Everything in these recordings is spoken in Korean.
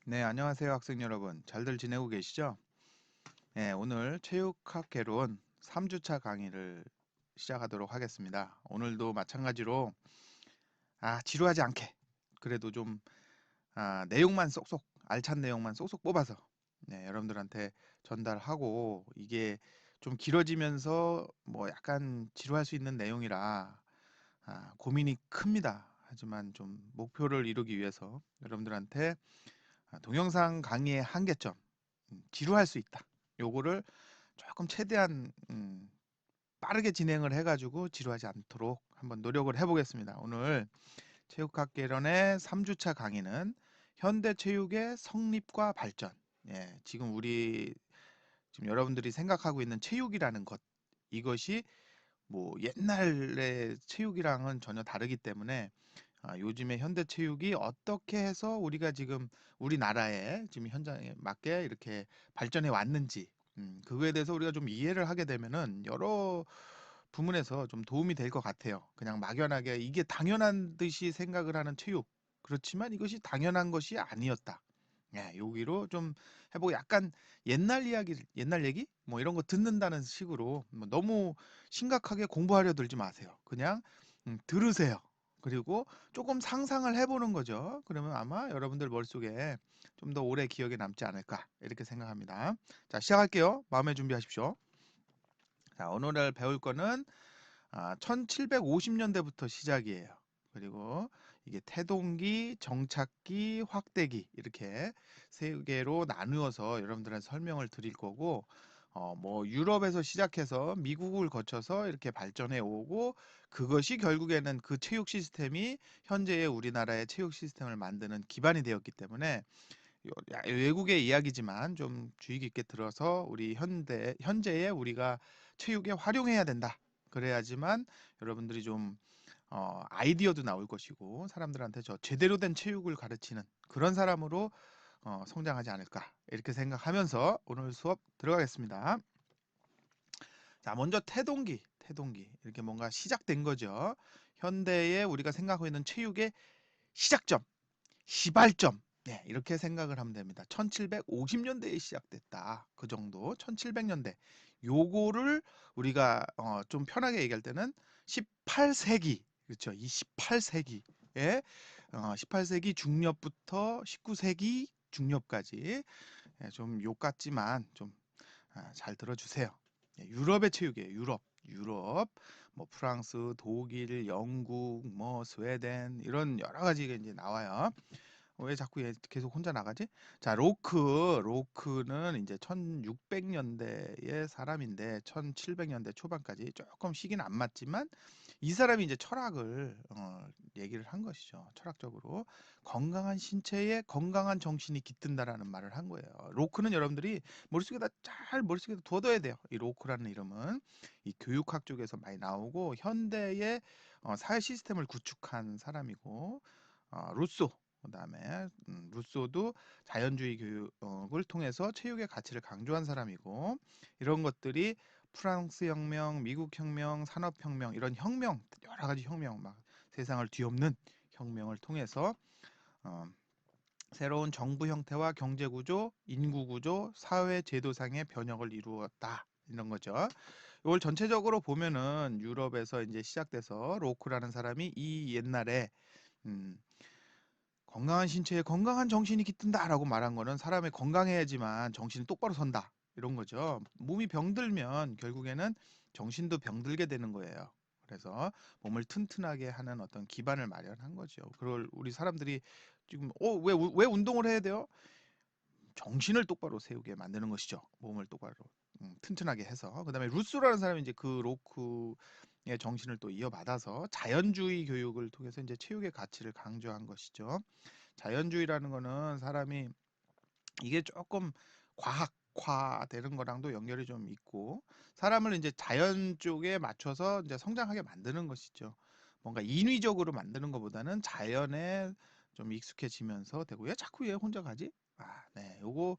네, 안녕하세요, 학생 여러분. 잘들 지내고 계시죠? 네, 오늘 체육학 개론 3주차 강의를 시작하도록 하겠습니다. 오늘도 마찬가지로 지루하지 않게 그래도 좀 내용만 쏙쏙 알찬 내용만 쏙쏙 뽑아서 여러분들한테 전달하고 이게 좀 길어지면서 뭐 약간 지루할 수 있는 내용이라 고민이 큽니다. 하지만 좀 목표를 이루기 위해서 여러분들한테 동영상 강의의 한계점 지루할 수 있다. 요거를 조금 최대한 빠르게 진행을 해가지고 지루하지 않도록 한번 노력을 해보겠습니다. 오늘 체육학 개론의 3주차 강의는 현대 체육의 성립과 발전. 예, 지금 여러분들이 생각하고 있는 체육이라는 것, 이것이 뭐 옛날의 체육이랑은 전혀 다르기 때문에 요즘의 현대 체육이 어떻게 해서 우리가 지금 우리나라의 지금 현장에 맞게 이렇게 발전해 왔는지 그거에 대해서 우리가 좀 이해를 하게 되면은 여러 부문에서 좀 도움이 될 것 같아요. 그냥 막연하게 이게 당연한 듯이 생각을 하는 체육. 그렇지만 이것이 당연한 것이 아니었다. 예, 여기로 좀 해보고 약간 옛날 얘기? 뭐 이런 거 듣는다는 식으로 뭐 너무 심각하게 공부하려 들지 마세요. 그냥 들으세요. 그리고 조금 상상을 해보는 거죠. 그러면 아마 여러분들 머릿속에 좀 더 오래 기억에 남지 않을까 이렇게 생각합니다. 자, 시작할게요. 마음의 준비하십시오. 자, 오늘 배울 거는 1750년대부터 시작이에요. 그리고 이게 태동기, 정착기, 확대기 이렇게 세 개로 나누어서 여러분들한테 설명을 드릴 거고 뭐 유럽에서 시작해서 미국을 거쳐서 이렇게 발전해 오고 그것이 결국에는 그 체육 시스템이 현재의 우리나라의 체육 시스템을 만드는 기반이 되었기 때문에 외국의 이야기지만 좀 주의 깊게 들어서 우리 현재에 우리가 체육에 활용해야 된다. 그래야지만 여러분들이 좀 아이디어도 나올 것이고 사람들한테 저 제대로 된 체육을 가르치는 그런 사람으로 성장하지 않을까 이렇게 생각하면서 오늘 수업 들어가겠습니다. 자, 먼저 태동기 이렇게 뭔가 시작된 거죠. 현대에 우리가 생각하고 있는 체육의 시작점, 시발점. 네, 이렇게 생각을 하면 됩니다. 1750년대에 시작됐다. 그 정도. 1700년대. 요거를 우리가 좀 편하게 얘기할 때는 18세기. 그렇죠. 이 18세기에 18세기 중엽부터 19세기 중엽까지 좀 욕 같지만 좀 잘 들어주세요. 유럽의 체육이에요. 유럽, 뭐 프랑스, 독일, 영국, 뭐 스웨덴 이런 여러 가지가 이제 나와요. 왜 자꾸 얘 계속 혼자 나가지? 자, 로크는 이제 1600년대의 사람인데 1700년대 초반까지 조금 시기는 안 맞지만 이 사람이 이제 철학을 얘기를 한 것이죠. 철학적으로 건강한 신체에 건강한 정신이 깃든다라는 말을 한 거예요. 로크는 여러분들이 머릿속에다 둬둬야 돼요. 이 로크라는 이름은 이 교육학 쪽에서 많이 나오고 현대의 사회 시스템을 구축한 사람이고 루소 그다음에 루소도 자연주의 교육을 통해서 체육의 가치를 강조한 사람이고 이런 것들이 프랑스 혁명, 미국 혁명, 산업혁명 이런 혁명 여러 가지 혁명 막 세상을 뒤엎는 혁명을 통해서 어, 새로운 정부 형태와 경제 구조, 인구 구조, 사회 제도상의 변혁을 이루었다. 이런 거죠. 이걸 전체적으로 보면은 유럽에서 이제 시작돼서 로크라는 사람이 이 옛날에 음, 건강한 신체에 건강한 정신이 깃든다라고 말한 거는 사람이 건강해야지만 정신이 똑바로 선다. 이런 거죠. 몸이 병들면 결국에는 정신도 병들게 되는 거예요. 그래서 몸을 튼튼하게 하는 어떤 기반을 마련한 거죠. 그걸 우리 사람들이 지금 왜 운동을 해야 돼요? 정신을 똑바로 세우게 만드는 것이죠. 몸을 똑바로 튼튼하게 해서. 그다음에 루소라는 사람이 이제 그 로크의 정신을 또 이어받아서 자연주의 교육을 통해서 이제 체육의 가치를 강조한 것이죠. 자연주의라는 거는 사람이 이게 조금 과학화되는 거랑도 연결이 좀 있고 사람을 이제 자연 쪽에 맞춰서 이제 성장하게 만드는 것이죠. 뭔가 인위적으로 만드는 것보다는 자연에 좀 익숙해지면서 되고 왜 자꾸 얘 혼자 가지? 네, 요거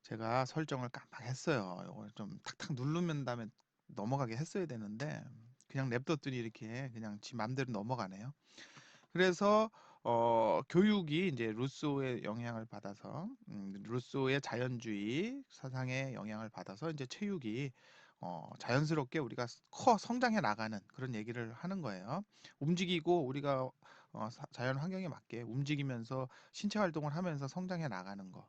제가 설정을 깜빡했어요. 요거 좀 탁탁 누르면 다음에 넘어가게 했어야 되는데 그냥 냅뒀더니 이렇게 그냥 지 맘대로 넘어가네요. 그래서 교육이 이제 루소의 영향을 받아서 루소의 자연주의 사상의 영향을 받아서 이제 체육이 자연스럽게 우리가 성장해 나가는 그런 얘기를 하는 거예요. 움직이고 우리가 자연 환경에 맞게 움직이면서 신체 활동을 하면서 성장해 나가는 거.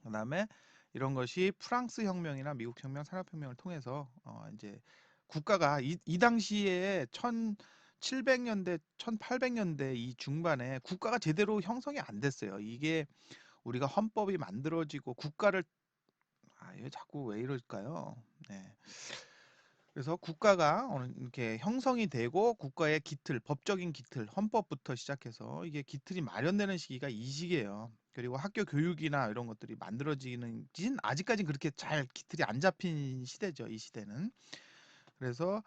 그다음에 이런 것이 프랑스 혁명이나 미국 혁명, 산업혁명을 통해서 이제 국가가 이 당시에 1700년대, 1800년대 이 중반에 국가가 제대로 형성이 안 됐어요. 이게 우리가 헌법이 만들어지고 국가를 이거 자꾸 왜 이럴까요? 네. 그래서 국가가 이렇게 형성이 되고 국가의 기틀, 법적인 기틀, 헌법부터 시작해서 이게 기틀이 마련되는 시기가 이 시기예요. 그리고 학교 교육이나 이런 것들이 만들어지는 아직까지는 그렇게 잘 기틀이 안 잡힌 시대죠. 이 시대는. 그래서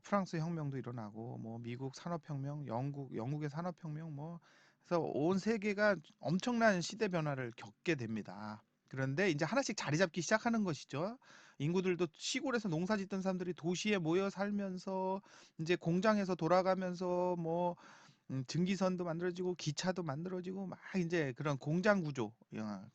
프랑스 혁명도 일어나고 뭐 미국 산업혁명, 영국의 산업혁명 뭐 그래서 온 세계가 엄청난 시대 변화를 겪게 됩니다. 그런데 이제 하나씩 자리 잡기 시작하는 것이죠. 인구들도 시골에서 농사 짓던 사람들이 도시에 모여 살면서 이제 공장에서 돌아가면서 뭐 증기선도 만들어지고 기차도 만들어지고 막 이제 그런 공장 구조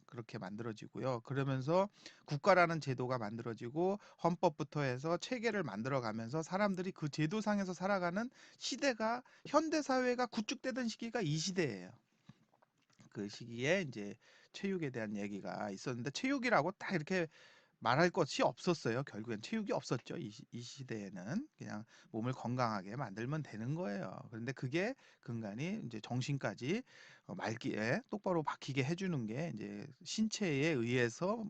그렇게 만들어지고요. 그러면서 국가라는 제도가 만들어지고 헌법부터 해서 체계를 만들어가면서 사람들이 그 제도상에서 살아가는 시대가 현대 사회가 구축되던 시기가 이 시대예요. 그 시기에 이제 체육에 대한 얘기가 있었는데 체육이라고 딱 이렇게 말할 것이 없었어요. 결국엔 체육이 없었죠. 이 시대에는 그냥 몸을 건강하게 만들면 되는 거예요. 그런데 그게 근간이 이제 정신까지 말기에 똑바로 박히게 해주는 게 이제 신체에 의해서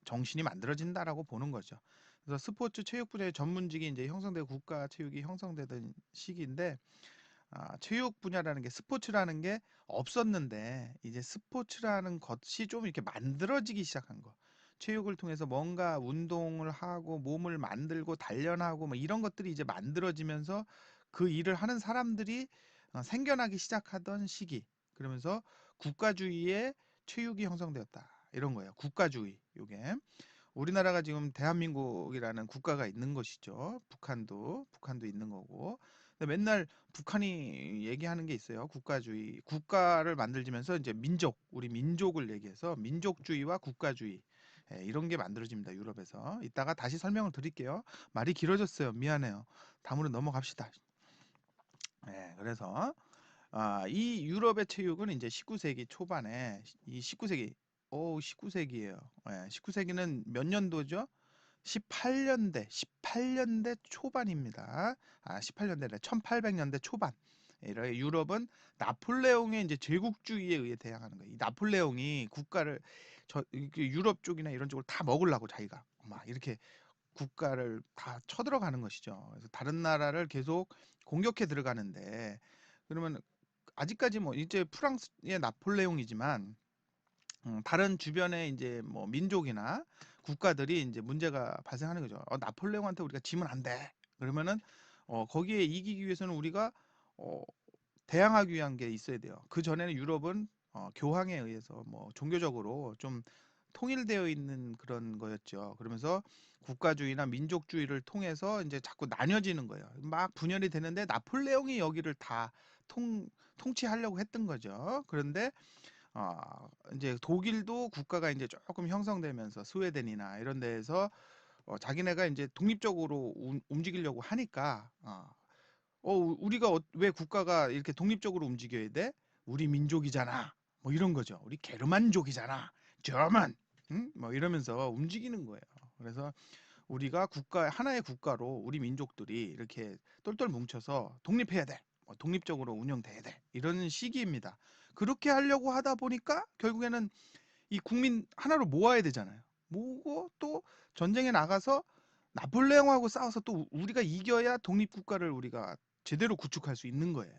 정신이 만들어진다라고 보는 거죠. 그래서 스포츠 체육 분야의 전문직이 이제 형성되고 국가 체육이 형성되던 시기인데 체육 분야라는 게 스포츠라는 게 없었는데 이제 스포츠라는 것이 좀 이렇게 만들어지기 시작한 거. 체육을 통해서 뭔가 운동을 하고 몸을 만들고 단련하고 뭐 이런 것들이 이제 만들어지면서 그 일을 하는 사람들이 생겨나기 시작하던 시기. 그러면서 국가주의의 체육이 형성되었다. 이런 거예요. 국가주의. 요게. 우리나라가 지금 대한민국이라는 국가가 있는 것이죠. 북한도 있는 거고. 근데 맨날 북한이 얘기하는 게 있어요. 국가주의. 국가를 만들면서 이제 우리 민족을 얘기해서 민족주의와 국가주의. 이런 게 만들어집니다. 유럽에서. 이따가 다시 설명을 드릴게요. 말이 길어졌어요. 미안해요. 다음으로 넘어갑시다. 그래서 이 유럽의 체육은 이제 19세기 초반에 이 19세기 19세기예요. 19세기는 몇 년도죠? 18년대 초반입니다. 18년대래 1800년대 초반. 이래 유럽은 나폴레옹의 이제 제국주의에 의해 대항하는 거예요. 이 나폴레옹이 국가를 유럽 쪽이나 이런 쪽을 다 먹으려고 자기가 막 이렇게 국가를 다 쳐들어가는 것이죠. 그래서 다른 나라를 계속 공격해 들어가는데 그러면 아직까지 뭐 이제 프랑스의 나폴레옹이지만 다른 주변의 이제 뭐 민족이나 국가들이 이제 문제가 발생하는 거죠. 나폴레옹한테 우리가 지면 안 돼. 그러면은 거기에 이기기 위해서는 우리가 어, 대항하기 위한 게 있어야 돼요. 그 전에는 유럽은 교황에 의해서 뭐 종교적으로 좀 통일되어 있는 그런 거였죠. 그러면서 국가주의나 민족주의를 통해서 이제 자꾸 나뉘어지는 거예요. 막 분열이 되는데 나폴레옹이 여기를 다 통치하려고 했던 거죠. 그런데 이제 독일도 국가가 이제 조금 형성되면서 스웨덴이나 이런 데에서 자기네가 이제 독립적으로 움직이려고 하니까 우리가 왜 국가가 이렇게 독립적으로 움직여야 돼? 우리 민족이잖아. 뭐 이런 거죠. 우리 게르만족이잖아. 저만. 응? 뭐 이러면서 움직이는 거예요. 그래서 우리가 하나의 국가로 우리 민족들이 이렇게 똘똘 뭉쳐서 독립해야 돼. 뭐 독립적으로 운영돼야 돼. 이런 시기입니다. 그렇게 하려고 하다 보니까 결국에는 이 국민 하나로 모아야 되잖아요. 모으고 또 전쟁에 나가서 나폴레옹하고 싸워서 또 우리가 이겨야 독립국가를 우리가 제대로 구축할 수 있는 거예요.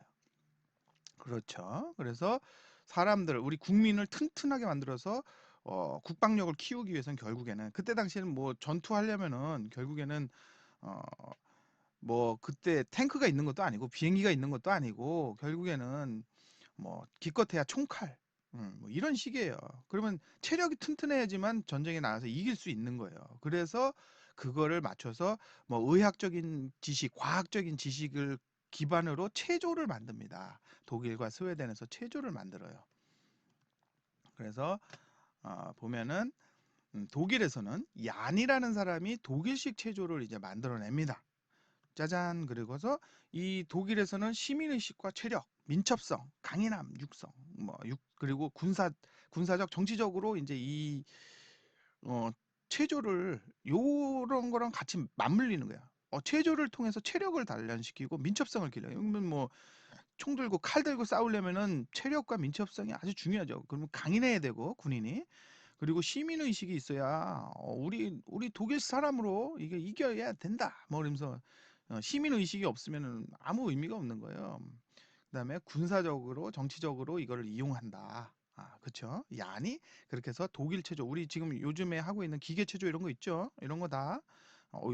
그렇죠. 그래서 우리 국민을 튼튼하게 만들어서 국방력을 키우기 위해서는 결국에는 그때 당시에는 뭐 전투하려면은 결국에는 어, 뭐 그때 탱크가 있는 것도 아니고 비행기가 있는 것도 아니고 결국에는 뭐 기껏해야 총칼 뭐 이런 식이에요. 그러면 체력이 튼튼해야지만 전쟁에 나가서 이길 수 있는 거예요. 그래서 그거를 맞춰서 뭐 의학적인 지식, 과학적인 지식을 기반으로 체조를 만듭니다. 독일과 스웨덴에서 체조를 만들어요. 그래서 보면은 독일에서는 얀이라는 사람이 독일식 체조를 이제 만들어냅니다. 짜잔. 그리고서 이 독일에서는 시민의식과 체력, 민첩성, 강인함, 육성, 그리고 군사적, 정치적으로 이제 이 어, 체조를 요런 거랑 같이 맞물리는 거야. 체조를 통해서 체력을 단련시키고 민첩성을 길러요. 그러면 뭐 총 들고 칼 들고 싸우려면은 체력과 민첩성이 아주 중요하죠. 그러면 강인해야 되고 군인이. 그리고 시민 의식이 있어야 우리 독일 사람으로 이게 이겨야 된다. 뭐 그러면서 시민 의식이 없으면은 아무 의미가 없는 거예요. 그다음에 군사적으로 정치적으로 이거를 이용한다. 그쵸? 야니 그렇게 해서 독일 체조 우리 지금 요즘에 하고 있는 기계 체조 이런 거 있죠? 이런 거 다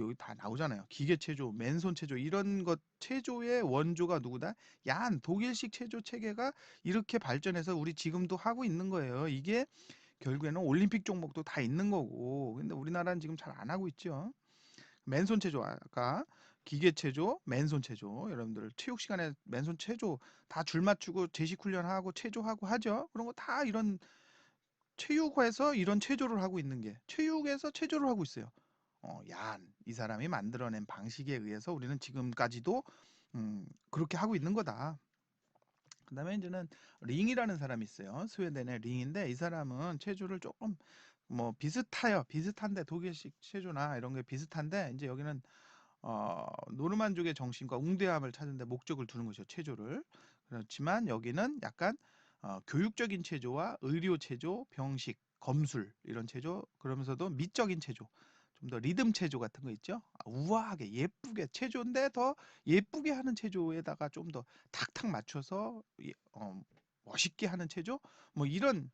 여기 다 나오잖아요. 기계 체조, 맨손 체조 이런 것 체조의 원조가 누구다? 독일식 체조 체계가 이렇게 발전해서 우리 지금도 하고 있는 거예요. 이게 결국에는 올림픽 종목도 다 있는 거고. 근데 우리나라는 지금 잘 안 하고 있죠. 맨손 체조 아까 기계 체조, 맨손 체조 여러분들 체육 시간에 맨손 체조 다 줄 맞추고 제식 훈련하고 체조하고 하죠. 그런 거 다 이런 체육에서 이런 체조를 하고 있는 게 체육에서 체조를 하고 있어요. 이 사람이 만들어낸 방식에 의해서 우리는 지금까지도 그렇게 하고 있는 거다. 그다음에 이제는 링이라는 사람이 있어요. 스웨덴의 링인데 이 사람은 체조를 조금 뭐 비슷해요. 비슷한데 독일식 체조나 이런 게 비슷한데 이제 여기는 노르만족의 정신과 웅대함을 찾는 데 목적을 두는 것이죠. 체조를. 그렇지만 여기는 약간 교육적인 체조와 의료 체조, 병식, 검술 이런 체조 그러면서도 미적인 체조 좀 더 리듬 체조 같은 거 있죠. 우아하게 예쁘게 체조인데 더 예쁘게 하는 체조에다가 좀 더 탁탁 맞춰서 멋있게 하는 체조 뭐 이런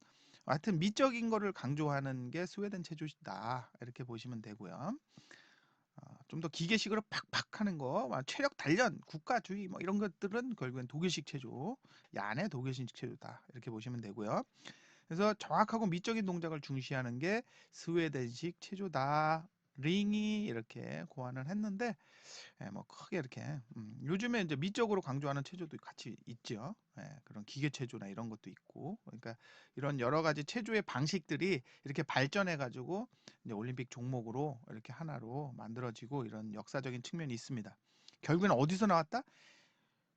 하여튼 미적인 거를 강조하는 게 스웨덴 체조다 이렇게 보시면 되고요. 좀 더 기계식으로 팍팍 하는 거, 체력 단련, 국가주의 뭐 이런 것들은 결국엔 독일식 체조, 얀의 독일식 체조다 이렇게 보시면 되고요. 그래서 정확하고 미적인 동작을 중시하는 게 스웨덴식 체조다. 링이 이렇게 고안을 했는데 뭐 크게 이렇게 요즘에 이제 미적으로 강조하는 체조도 같이 있죠. 그런 기계 체조나 이런 것도 있고 그러니까 이런 여러 가지 체조의 방식들이 이렇게 발전해 가지고 이제 올림픽 종목으로 이렇게 하나로 만들어지고 이런 역사적인 측면이 있습니다. 결국에는 어디서 나왔다?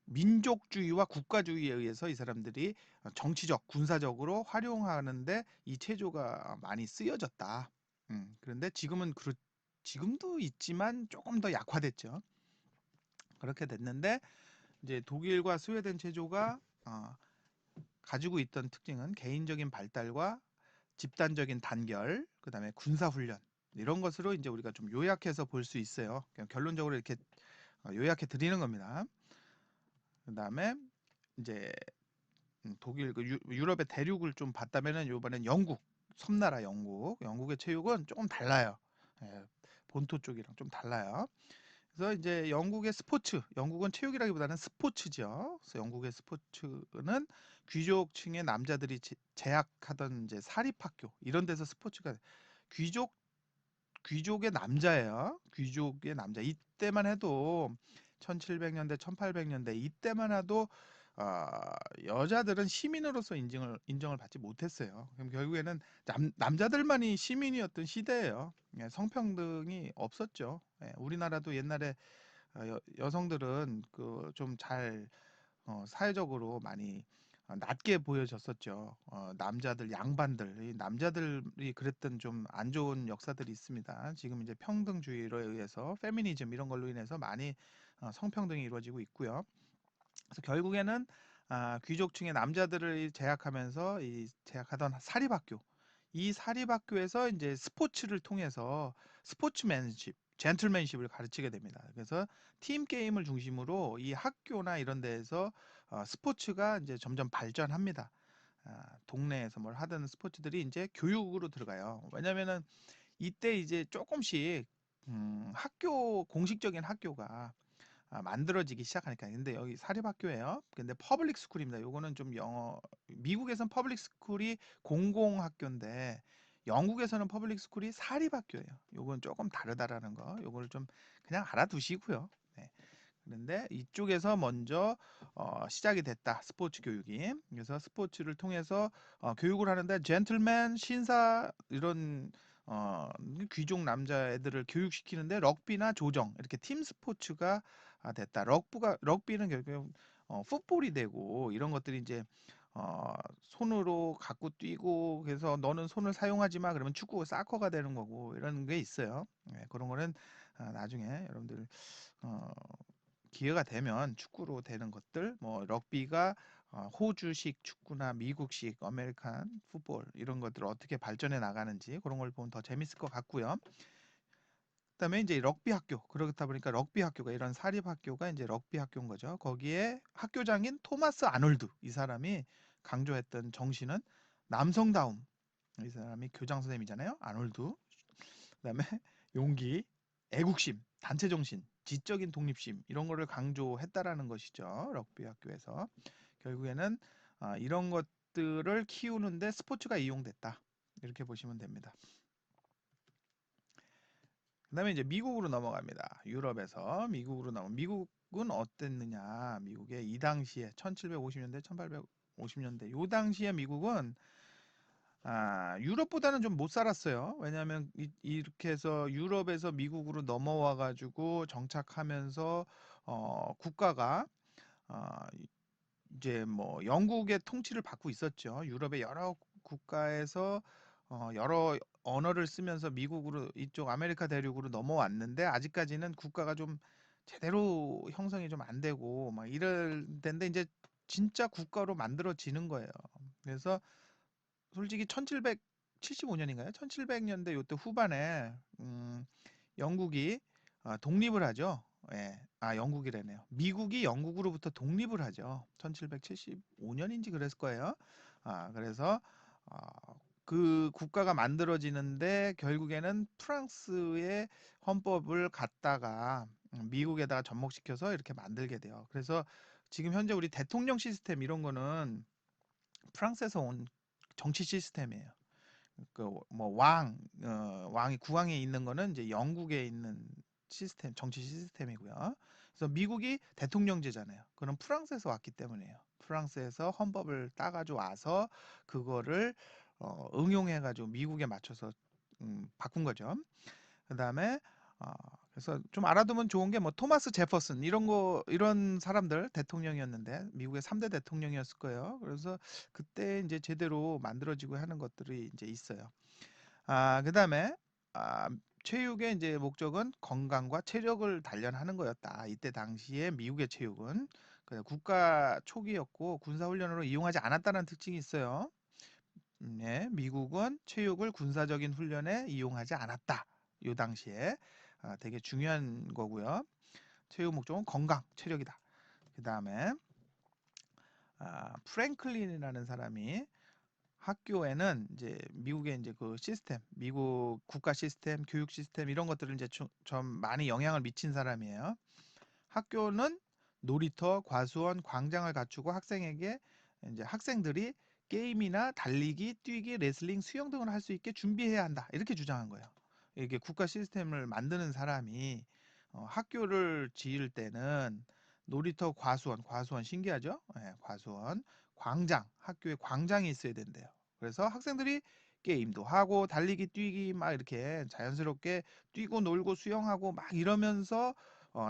민족주의와 국가주의에 의해서 이 사람들이 정치적, 군사적으로 활용하는데 이 체조가 많이 쓰여졌다. 그런데 지금도 있지만 조금 더 약화됐죠. 그렇게 됐는데 이제 독일과 스웨덴 체조가 가지고 있던 특징은 개인적인 발달과 집단적인 단결, 그다음에 군사 훈련 이런 것으로 이제 우리가 좀 요약해서 볼 수 있어요. 그냥 결론적으로 이렇게 요약해 드리는 겁니다. 그다음에 이제 독일 유럽의 대륙을 좀 봤다면은 이번엔 영국 섬나라 영국의 체육은 조금 달라요. 예, 본토 쪽이랑 좀 달라요. 그래서 이제 영국은 체육이라기보다는 스포츠죠. 그래서 영국의 스포츠는 귀족층의 남자들이 재학하던 이제 사립학교 이런 데서 스포츠가 귀족 귀족의 남자예요. 귀족의 남자. 이때만 해도 1700년대, 1800년대 이때만 해도 여자들은 시민으로서 인정을 받지 못했어요. 그럼 결국에는 남자들만이 시민이었던 시대예요. 예, 성평등이 없었죠. 예, 우리나라도 옛날에 여성들은 그 좀 잘 사회적으로 많이 낮게 보여졌었죠. 남자들, 양반들, 이 남자들이 그랬던 좀 안 좋은 역사들이 있습니다. 지금 이제 평등주의로 의해서 페미니즘 이런 걸로 인해서 많이 성평등이 이루어지고 있고요. 그래서 결국에는 귀족층의 남자들을 제약하면서 이 제약하던 사립학교, 이 사립학교에서 이제 스포츠를 통해서 스포츠맨십, 젠틀맨십을 가르치게 됩니다. 그래서 팀 게임을 중심으로 이 학교나 이런 데에서 스포츠가 이제 점점 발전합니다. 동네에서 뭘 하던 스포츠들이 이제 교육으로 들어가요. 왜냐면은 이때 이제 조금씩 공식적인 학교가 만들어지기 시작하니까. 근데 여기 사립학교예요. 근데 퍼블릭 스쿨입니다. 요거는 좀 미국에선 퍼블릭 스쿨이 공공학교인데 영국에서는 퍼블릭 스쿨이 사립학교예요. 요건 조금 다르다라는 거. 요거를 좀 그냥 알아두시고요. 네. 그런데 이쪽에서 먼저 시작이 됐다. 스포츠 교육이. 그래서 스포츠를 통해서 교육을 하는데 젠틀맨, 신사 이런 귀족 남자애들을 교육시키는데 럭비나 조정 이렇게 팀 스포츠가 됐다. 럭비는 결국 풋볼이 되고 이런 것들이 이제 손으로 갖고 뛰고 그래서 너는 손을 사용하지 마 그러면 축구 사커가 되는 거고 이런 게 있어요. 네, 그런 거는 나중에 여러분들 어, 기회가 되면 축구로 되는 것들, 뭐 럭비가 호주식 축구나 미국식 아메리칸 풋볼 이런 것들 어떻게 발전해 나가는지 그런 걸 보면 더 재밌을 것 같고요. 그다음에 이제 럭비 학교 그렇다 보니까 럭비 학교가 이런 사립 학교가 이제 럭비 학교인 거죠. 거기에 학교장인 토마스 아놀드 이 사람이 강조했던 정신은 남성다움. 이 사람이 교장 선생님이잖아요. 아놀드. 그다음에 용기, 애국심, 단체 정신, 지적인 독립심 이런 거를 강조했다라는 것이죠. 럭비 학교에서 결국에는 이런 것들을 키우는데 스포츠가 이용됐다. 이렇게 보시면 됩니다. 그다음에 이제 미국으로 넘어갑니다. 유럽에서 미국으로 미국은 어땠느냐? 미국의 이 당시에 1750년대, 1850년대 요 당시에 미국은 유럽보다는 좀 못 살았어요. 왜냐하면 이렇게 해서 유럽에서 미국으로 넘어와 가지고 정착하면서 국가가 어, 이제 뭐 영국의 통치를 받고 있었죠. 유럽의 여러 국가에서 여러 언어를 쓰면서 미국으로 이쪽 아메리카 대륙으로 넘어왔는데 아직까지는 국가가 좀 제대로 형성이 좀 안 되고 막 이럴 텐데 이제 진짜 국가로 만들어지는 거예요. 그래서 솔직히 1775년인가요? 1700년대 요때 후반에 영국이 독립을 하죠. 예. 영국이래네요. 미국이 영국으로부터 독립을 하죠. 1775년인지 그랬을 거예요. 그래서 그 국가가 만들어지는데 결국에는 프랑스의 헌법을 갖다가 미국에다가 접목시켜서 이렇게 만들게 돼요. 그래서 지금 현재 우리 대통령 시스템 이런 거는 프랑스에서 온 정치 시스템이에요. 그 뭐 왕이 국왕에 있는 거는 이제 영국에 있는 시스템, 정치 시스템이고요. 그래서 미국이 대통령제잖아요. 그럼 프랑스에서 왔기 때문이에요. 프랑스에서 헌법을 따가지고 와서 그거를 응용해가지고 미국에 맞춰서 바꾼 거죠. 그다음에 어, 그래서 좀 알아두면 좋은 게 뭐 토마스 제퍼슨 이런 사람들 대통령이었는데 미국의 3대 대통령이었을 거예요. 그래서 그때 이제 제대로 만들어지고 하는 것들이 이제 있어요. 그다음에 아, 체육의 이제 목적은 건강과 체력을 단련하는 거였다. 이때 당시에 미국의 체육은 국가 초기였고 군사훈련으로 이용하지 않았다는 특징이 있어요. 네, 미국은 체육을 군사적인 훈련에 이용하지 않았다. 요 당시에 되게 중요한 거고요. 체육 목적은 건강, 체력이다. 그 다음에 프랭클린이라는 사람이 학교에는 이제 미국의 이제 그 시스템, 미국 국가 시스템, 교육 시스템 이런 것들을 이제 좀 많이 영향을 미친 사람이에요. 학교는 놀이터, 과수원, 광장을 갖추고 학생에게 이제 학생들이 게임이나 달리기, 뛰기, 레슬링, 수영 등을 할 수 있게 준비해야 한다. 이렇게 주장한 거예요. 이게 국가 시스템을 만드는 사람이 학교를 지을 때는 놀이터, 과수원 신기하죠? 네, 과수원, 광장, 학교에 광장이 있어야 된대요. 그래서 학생들이 게임도 하고 달리기, 뛰기 막 이렇게 자연스럽게 뛰고 놀고 수영하고 막 이러면서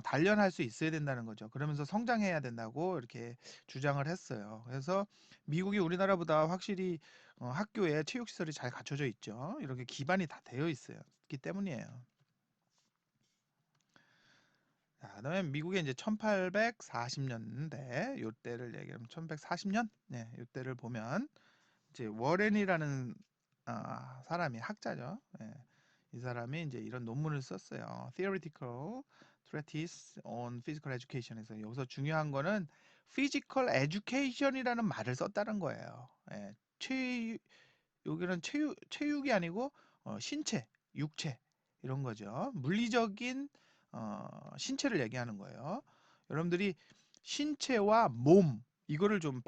단련할 수 있어야 된다는 거죠. 그러면서 성장해야 된다고 이렇게 주장을 했어요. 그래서 미국이 우리나라보다 확실히 학교에 체육시설이 잘 갖춰져 있죠. 이렇게 기반이 다 되어 있어요. 기 때문이에요. 그다음에 미국의 이제 1840년대 요때를 얘기하면 1140년 네, 요때를 보면 이제 워렌이라는 사람이 학자죠. 예. 이 사람이 이제 이런 논문을 썼어요. Theoretical Treatise on Physical Education에서 여기서 중요한 거는 Physical Education이라는 말을 썼다는 거예요. 예. 여기는 체육이 아니고 신체, 육체 이런 거죠. 물리적인 신체를 얘기하는 거예요. 여러분들이 신체와 몸 이거를 좀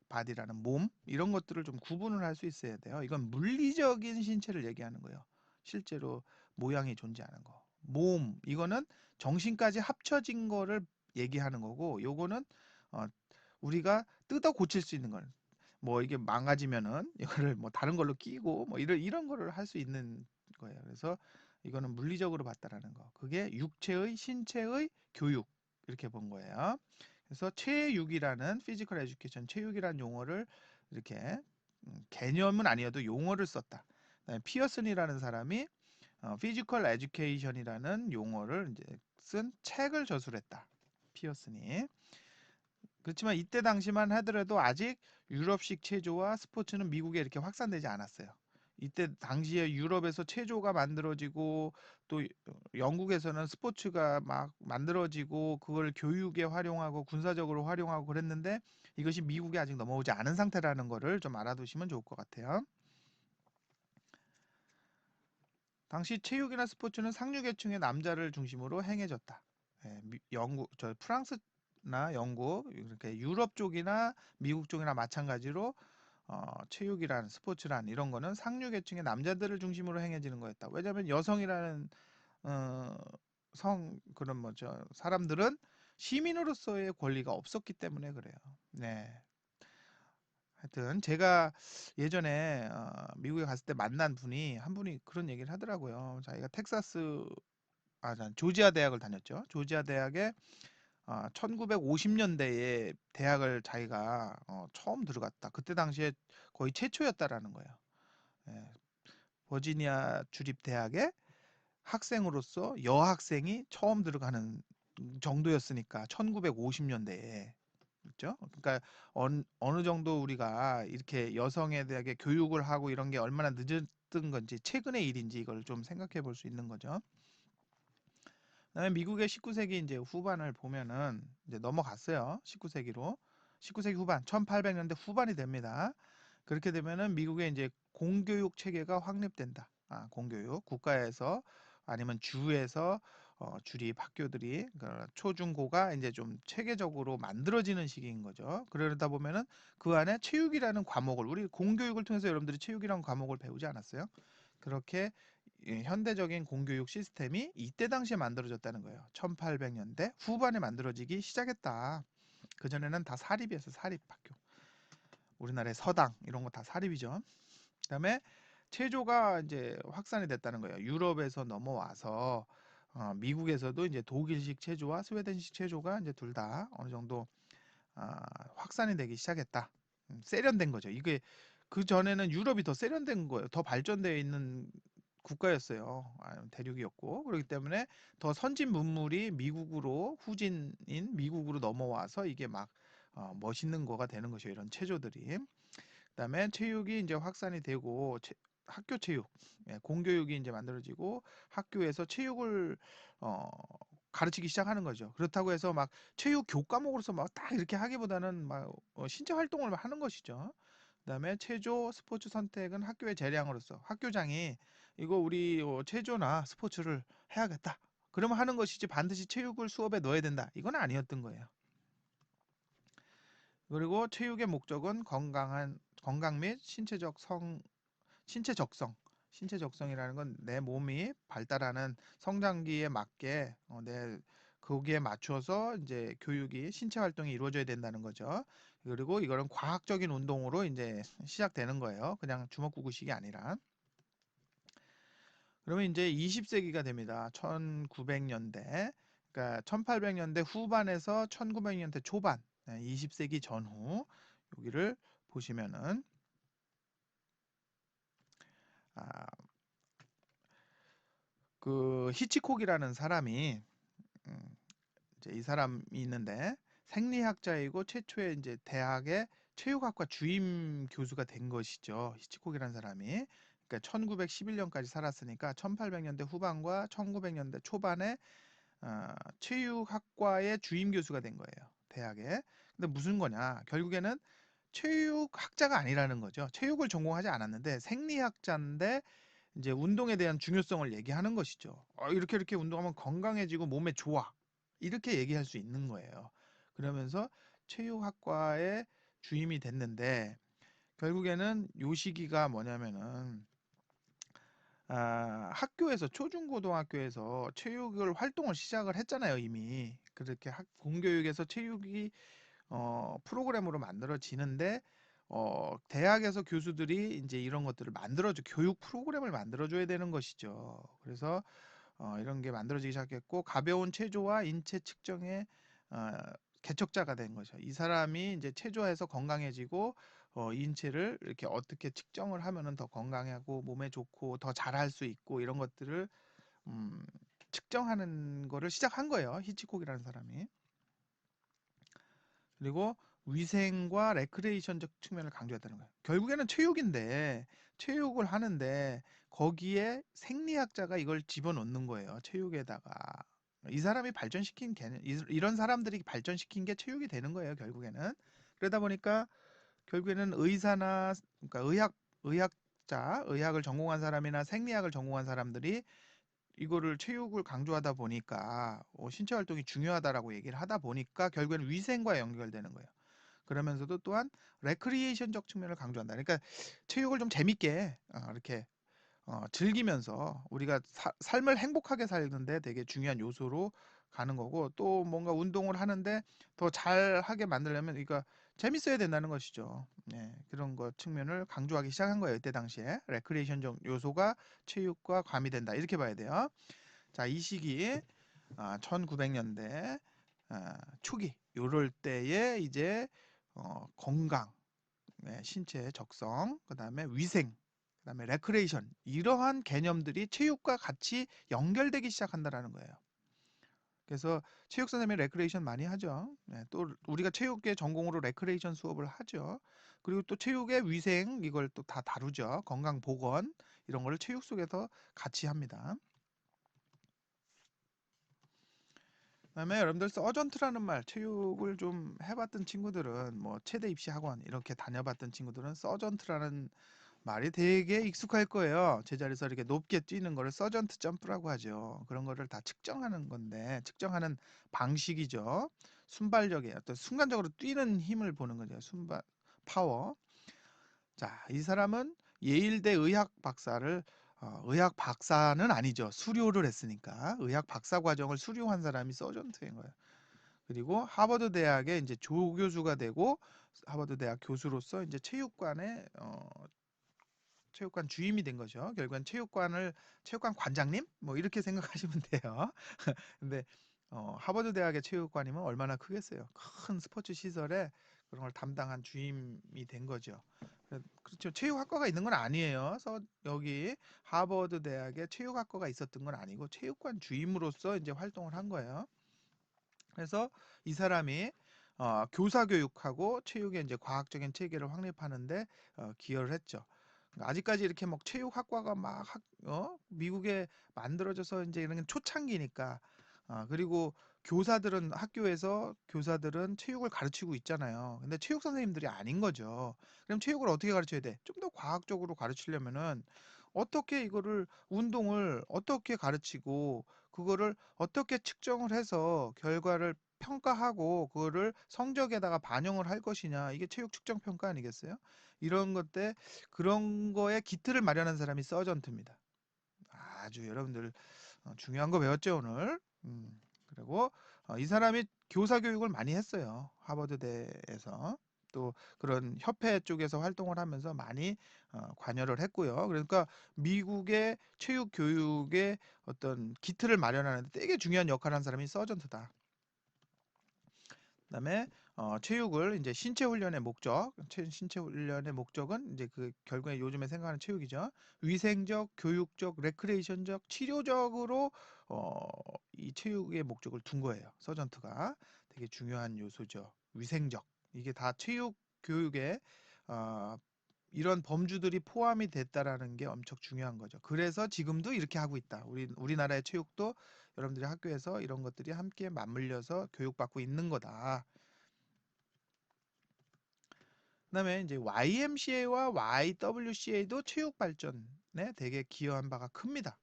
바디라는 몸 이런 것들을 좀 구분을 할 수 있어야 돼요. 이건 물리적인 신체를 얘기하는 거예요. 실제로 모양이 존재하는 거. 몸 이거는 정신까지 합쳐진 거를 얘기하는 거고, 요거는 어, 우리가 뜯어 고칠 수 있는 걸. 뭐 이게 망가지면은 이거를 뭐 다른 걸로 끼고 뭐 이런 거를 할 수 있는 거예요. 그래서 이거는 물리적으로 봤다라는 거. 그게 육체의 신체의 교육 이렇게 본 거예요. 그래서 체육이라는 피지컬 에듀케이션 체육이라는 용어를 이렇게 개념은 아니어도 용어를 썼다. 그다음에 피어슨이라는 사람이 피지컬 에듀케이션이라는 용어를 이제 쓴 책을 저술했다. 피어슨이. 그렇지만 이때 당시만 하더라도 아직 유럽식 체조와 스포츠는 미국에 이렇게 확산되지 않았어요. 이때 당시에 유럽에서 체조가 만들어지고 또 영국에서는 스포츠가 막 만들어지고 그걸 교육에 활용하고 군사적으로 활용하고 그랬는데 이것이 미국에 아직 넘어오지 않은 상태라는 거를 좀 알아두시면 좋을 것 같아요. 당시 체육이나 스포츠는 상류계층의 남자를 중심으로 행해졌다. 예, 프랑스나 영국, 이렇게 유럽 쪽이나 미국 쪽이나 마찬가지로 체육이란 스포츠란 이런 거는 상류계층의 남자들을 중심으로 행해지는 거였다. 왜냐하면 여성이라는 어, 그런 뭐죠 사람들은 시민으로서의 권리가 없었기 때문에 그래요. 네. 하여튼 제가 예전에 미국에 갔을 때 만난 분이 한 분이 그런 얘기를 하더라고요. 자기가 조지아 대학을 다녔죠. 조지아 대학에 1950년대에 대학을 자기가 처음 들어갔다. 그때 당시에 거의 최초였다라는 거예요. 예, 버지니아 주립 대학에 학생으로서 여학생이 처음 들어가는 정도였으니까 1950년대에 그렇죠? 그러니까 어느 정도 우리가 이렇게 여성에 대하게 교육을 하고 이런 게 얼마나 늦었던 건지 최근의 일인지 이걸 좀 생각해 볼 수 있는 거죠. 그다음에 미국의 19세기 이제 후반을 보면은 이제 넘어갔어요. 19세기로. 19세기 후반, 1800년대 후반이 됩니다. 그렇게 되면은 미국의 이제 공교육 체계가 확립된다. 공교육 국가에서 아니면 주에서 주립 학교들이 그러니까 초중고가 이제 좀 체계적으로 만들어지는 시기인 거죠. 그러다 보면은 그 안에 체육이라는 과목을 우리 공교육을 통해서 여러분들이 체육이라는 과목을 배우지 않았어요? 그렇게 현대적인 공교육 시스템이 이때 당시에 만들어졌다는 거예요. 1800년대 후반에 만들어지기 시작했다. 그전에는 다 사립이었어요. 사립학교. 우리나라의 서당 이런 거 다 사립이죠. 그다음에 체조가 이제 확산이 됐다는 거예요. 유럽에서 넘어와서 미국에서도 이제 독일식 체조와 스웨덴식 체조가 이제 둘 다 어느 정도 확산이 되기 시작했다. 세련된 거죠. 이게 그 전에는 유럽이 더 세련된 거예요. 더 발전되어 있는 국가였어요. 대륙이었고 그렇기 때문에 더 선진 문물이 미국으로 후진인 미국으로 넘어와서 이게 막 멋있는 거가 되는 것이에요. 이런 체조들이. 그다음에 체육이 이제 확산이 되고 학교 체육, 공교육이 이제 만들어지고 학교에서 체육을 어, 가르치기 시작하는 거죠. 그렇다고 해서 막 체육 교과목으로서 막 딱 이렇게 하기보다는 막 신체 활동을 하는 것이죠. 그다음에 체조 스포츠 선택은 학교의 재량으로서 학교장이 이거 우리 체조나 스포츠를 해야겠다. 그러면 하는 것이지 반드시 체육을 수업에 넣어야 된다. 이건 아니었던 거예요. 그리고 체육의 목적은 건강 및 신체 적성. 신체 적성이라는 건 내 몸이 발달하는 성장기에 맞게 내 거기에 맞춰서 이제 교육이 신체 활동이 이루어져야 된다는 거죠. 그리고 이거는 과학적인 운동으로 이제 시작되는 거예요. 그냥 주먹구구식이 아니라. 그러면 이제 20세기가 됩니다. 1900년대. 그러니까 1800년대 후반에서 1900년대 초반, 20세기 전후 여기를 보시면은 아, 그 히치콕이라는 사람이 음, 이제 이 사람이 있는데 생리학자이고 최초의 이제 대학의 체육학과 주임 교수가 된 것이죠. 히치콕이라는 사람이. 그러니까 1911년까지 살았으니까 1800년대 후반과 1900년대 초반에 체육학과의 주임 교수가 된 거예요. 대학에. 근데 무슨 거냐? 결국에는 체육학자가 아니라는 거죠. 체육을 전공하지 않았는데 생리학자인데 이제 운동에 대한 중요성을 얘기하는 것이죠. 이렇게 운동하면 건강해지고 몸에 좋아. 이렇게 얘기할 수 있는 거예요. 그러면서 체육학과의 주임이 됐는데 결국에는 요 시기가 뭐냐면은 학교에서 초중고등학교에서 체육을 활동을 시작을 했잖아요, 이미. 그렇게 공교육에서 체육이 프로그램으로 만들어지는데 대학에서 교수들이 이제 이런 것들을 교육 프로그램을 만들어줘야 되는 것이죠. 그래서 이런 게 만들어지기 시작했고 가벼운 체조와 인체 측정의 어, 개척자가 된 거죠. 이 사람이 이제 체조해서 건강해지고 인체를 이렇게 어떻게 측정을 하면은 더 건강하고 몸에 좋고 더 잘할 수 있고 이런 것들을 음, 측정하는 거를 시작한 거예요. 히치콕이라는 사람이. 그리고 위생과 레크레이션적 측면을 강조했다는 거예요. 결국에는 체육인데 체육을 하는데 거기에 생리학자가 이걸 집어넣는 거예요. 체육에다가. 이 사람이 발전시킨 개념, 이런 사람들이 발전시킨 게 체육이 되는 거예요. 결국에는. 그러다 보니까 결국에는 의사나 그러니까 의학을 전공한 사람이나 생리학을 전공한 사람들이 이거를 체육을 강조하다 보니까 신체 활동이 중요하다라고 얘기를 하다 보니까 결국에는 위생과 연결되는 거예요. 그러면서도 또한 레크리에이션적 측면을 강조한다. 그러니까 체육을 좀 재밌게 이렇게 즐기면서 우리가 삶을 행복하게 살는데 되게 중요한 요소로 가는 거고 또 뭔가 운동을 하는데 더 잘하게 만들려면 그러니까 재밌어야 된다는 것이죠. 네, 그런 것 측면을 강조하기 시작한 거예요. 이때 당시에 레크리에이션적 요소가 체육과 가미된다 이렇게 봐야 돼요. 자, 이 시기 1900년대 초기 요럴 때에 이제 건강, 네, 신체 적성, 그다음에 위생, 그다음에 레크레이션 이러한 개념들이 체육과 같이 연결되기 시작한다라는 거예요. 그래서 체육 선생님이 레크레이션 많이 하죠. 네, 또 우리가 체육계 전공으로 레크레이션 수업을 하죠. 그리고 또 체육의 위생 이걸 또 다 다루죠. 건강 보건 이런 거를 체육 속에서 같이 합니다. 그다음에 여러분들 서전트라는 말 체육을 좀 해봤던 친구들은 뭐 체대 입시 학원 이렇게 다녀봤던 친구들은 서전트라는 말이 되게 익숙할 거예요. 제자리에서 이렇게 높게 뛰는 거를 서전트 점프라고 하죠. 그런 거를 다 측정하는 건데 측정하는 방식이죠. 순발력의 어떤 순간적으로 뛰는 힘을 보는 거죠. 순발 파워. 자, 이 사람은 예일대 의학 박사를 의학 박사는 아니죠. 수료를 했으니까 의학 박사 과정을 수료한 사람이 서전트인 거예요. 그리고 하버드 대학의 이제 조교수가 되고 하버드 대학 교수로서 이제 체육관 주임이 된 거죠. 결국엔 체육관 관장님 뭐 이렇게 생각하시면 돼요. 근데 하버드 대학의 체육관이면 얼마나 크겠어요. 큰 스포츠 시설에 그런 걸 담당한 주임이 된 거죠. 그렇죠. 체육학과가 있는 건 아니에요. 그래서 여기 하버드 대학에 체육학과가 있었던 건 아니고 체육관 주임으로서 이제 활동을 한 거예요. 그래서 이 사람이 교사 교육하고 체육의 이제 과학적인 체계를 확립하는데 기여를 했죠. 그러니까 아직까지 이렇게 막 체육학과가 미국에 만들어져서 이제 이런 게 초창기니까 그리고 교사들은 체육을 가르치고 있잖아요. 근데 체육 선생님들이 아닌 거죠. 그럼 체육을 어떻게 가르쳐야 돼? 좀 더 과학적으로 가르치려면은 어떻게 이거를 운동을 어떻게 가르치고 그거를 어떻게 측정을 해서 결과를 평가하고 그거를 성적에다가 반영을 할 것이냐 이게 체육 측정 평가 아니겠어요? 이런 것들 그런 거에 기틀을 마련한 사람이 서전트입니다. 아주 여러분들 중요한 거 배웠죠 오늘. 그리고 이 사람이 교사 교육을 많이 했어요. 하버드대에서. 또 그런 협회 쪽에서 활동을 하면서 많이 관여를 했고요. 그러니까 미국의 체육 교육의 어떤 기틀을 마련하는 데 되게 중요한 역할을 한 사람이 서전트다. 그다음에 체육을 이제 신체 훈련의 목적은 이제 그 결국에 요즘에 생각하는 체육이죠. 위생적, 교육적, 레크레이션적, 치료적으로 이 체육의 목적을 둔 거예요. 서전트가 되게 중요한 요소죠. 위생적 이게 다 체육 교육에 어, 이런 범주들이 포함이 됐다라는 게 엄청 중요한 거죠. 그래서 지금도 이렇게 하고 있다. 우리나라의 체육도 여러분들이 학교에서 이런 것들이 함께 맞물려서 교육받고 있는 거다. 그다음에 이제 YMCA와 YWCA도 체육 발전에 되게 기여한 바가 큽니다.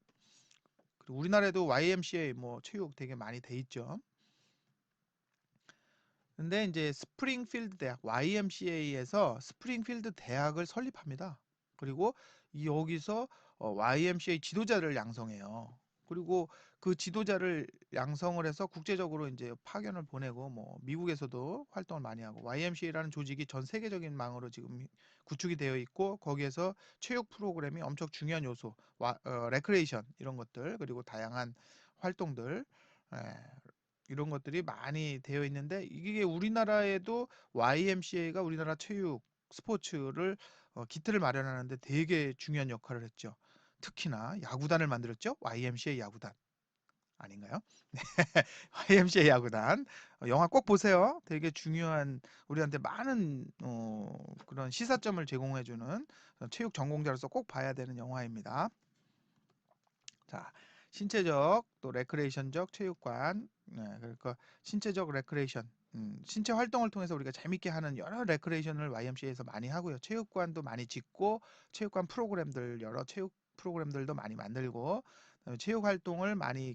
그리고 우리나라에도 YMCA 뭐 체육 되게 많이 돼 있죠. 근데 이제 스프링필드 대학 YMCA에서 스프링필드 대학을 설립합니다. 그리고 여기서 YMCA 지도자를 양성해요. 그리고 그 지도자를 양성을 해서 국제적으로 이제 파견을 보내고 뭐 미국에서도 활동을 많이 하고 YMCA라는 조직이 전 세계적인 망으로 지금 구축이 되어 있고 거기에서 체육 프로그램이 엄청 중요한 요소, 레크레이션 이런 것들 그리고 다양한 활동들 예, 이런 것들이 많이 되어 있는데 이게 우리나라에도 YMCA가 우리나라 체육 스포츠를 기틀을 마련하는데 되게 중요한 역할을 했죠. 특히나 야구단을 만들었죠. YMCA 야구단 아닌가요? YMCA 야구단 영화 꼭 보세요. 되게 중요한 우리한테 많은 그런 시사점을 제공해주는 체육 전공자로서 꼭 봐야 되는 영화입니다. 자, 신체적 또 레크레이션적 체육관 그러니까 신체적 레크레이션 신체 활동을 통해서 우리가 재밌게 하는 여러 레크레이션을 YMCA에서 많이 하고요. 체육관도 많이 짓고 체육관 프로그램들 여러 체육 프로그램들도 많이 만들고 그다음에 체육 활동을 많이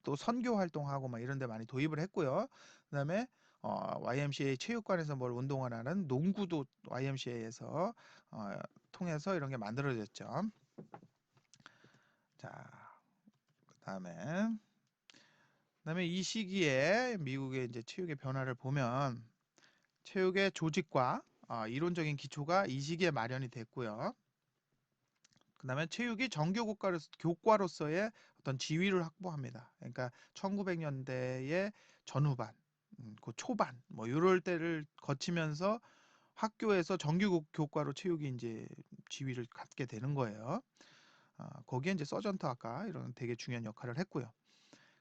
또 선교 활동하고 막 이런 데 많이 도입을 했고요. 그다음에 YMCA 체육관에서 뭘 운동을 하는 농구도 YMCA에서 통해서 이런 게 만들어졌죠. 자, 그다음에 이 시기에 미국의 이제 체육의 변화를 보면 체육의 조직과 이론적인 기초가 이 시기에 마련이 됐고요. 그다음에 체육이 정규 교과로서의 어떤 지위를 확보합니다. 그러니까 1900년대의 전후반, 그 초반, 뭐 이럴 때를 거치면서 학교에서 정규 교과로 체육이 이제 지위를 갖게 되는 거예요. 거기에 이제 서전트 학과 이런 되게 중요한 역할을 했고요.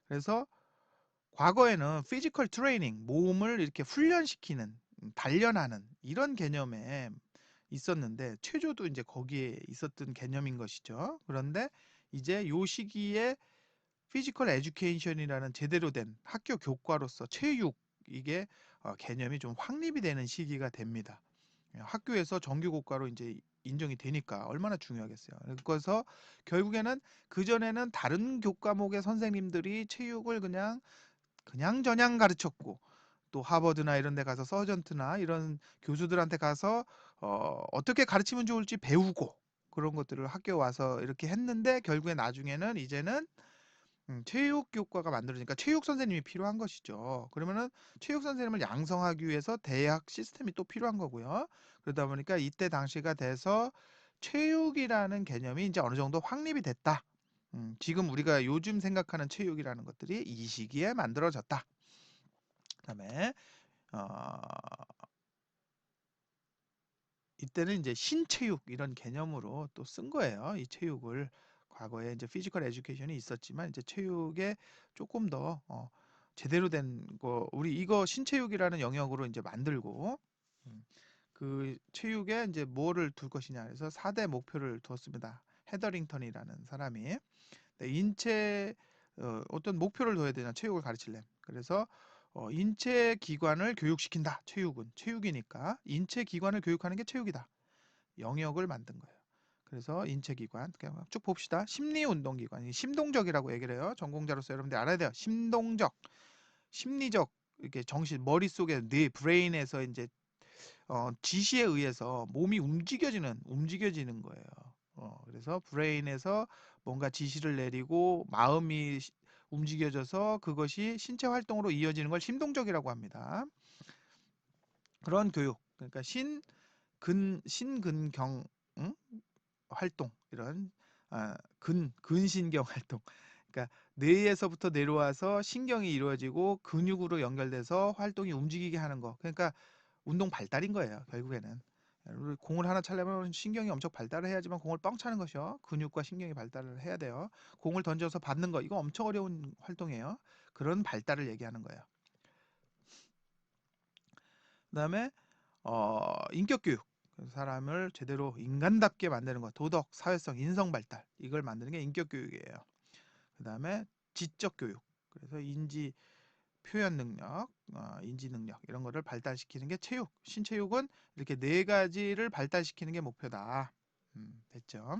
그래서 과거에는 피지컬 트레이닝, 몸을 이렇게 훈련시키는, 단련하는 이런 개념에 있었는데 체조도 이제 거기에 있었던 개념인 것이죠. 그런데 이제 요 시기에 피지컬 에듀케이션이라는 제대로 된 학교 교과로서 체육 이게 개념이 좀 확립이 되는 시기가 됩니다. 학교에서 정규 교과로 이제 인정이 되니까 얼마나 중요하겠어요. 그래서 결국에는 그전에는 다른 교과목의 선생님들이 체육을 그냥저냥 가르쳤고 또 하버드나 이런 데 가서 서전트나 이런 교수들한테 가서 어떻게 가르치면 좋을지 배우고 그런 것들을 학교에 와서 이렇게 했는데 결국에 나중에는 이제는 체육 교과가 만들어지니까 체육 선생님이 필요한 것이죠. 그러면은 체육 선생님을 양성하기 위해서 대학 시스템이 또 필요한 거고요. 그러다 보니까 이때 당시가 돼서 체육이라는 개념이 이제 어느 정도 확립이 됐다. 지금 우리가 요즘 생각하는 체육이라는 것들이 이 시기에 만들어졌다. 그다음에 어, 이때는 이제 신체육 이런 개념으로 또 쓴 거예요. 이 체육을 과거에 이제 피지컬 에듀케이션이 있었지만 이제 체육에 조금 더 제대로 된 거 우리 이거 신체육이라는 영역으로 이제 만들고 음, 그 체육에 이제 뭐를 둘 것이냐 해서 4대 목표를 두었습니다. 헤더링턴이라는 사람이 인체 어떤 목표를 둬야 되나 체육을 가르치려면 그래서 인체 기관을 교육시킨다. 체육이니까 인체 기관을 교육하는 게 체육이다. 영역을 만든 거예요. 그래서 인체 기관 그냥 쭉 봅시다. 심리 운동 기관, 심동적이라고 얘기를 해요. 전공자로서 여러분들 알아야 돼요. 심동적, 심리적 이렇게 정신 머릿속에 뇌 브레인에서 이제 지시에 의해서 몸이 움직여지는 거예요. 그래서 브레인에서 뭔가 지시를 내리고 마음이 움직여져서 그것이 신체 활동으로 이어지는 걸 심동적이라고 합니다. 그런 교육, 그러니까 신근경 응? 활동 이런 근신경 활동. 그러니까 뇌에서부터 내려와서 신경이 이루어지고 근육으로 연결돼서 활동이 움직이게 하는 거. 그러니까 운동 발달인 거예요. 결국에는 공을 하나 차려면 신경이 엄청 발달을 해야지만 공을 뻥 차는 것이요. 근육과 신경이 발달을 해야 돼요. 공을 던져서 받는 거 이거 엄청 어려운 활동이에요. 그런 발달을 얘기하는 거예요. 그다음에 인격 교육. 사람을 제대로 인간답게 만드는 것, 도덕, 사회성, 인성 발달 이걸 만드는 게 인격 교육이에요. 그다음에 지적 교육. 그래서 인지 표현 능력, 인지 능력 이런 거를 발달시키는 게 체육. 신체육은 이렇게 네 가지를 발달시키는 게 목표다. 됐죠?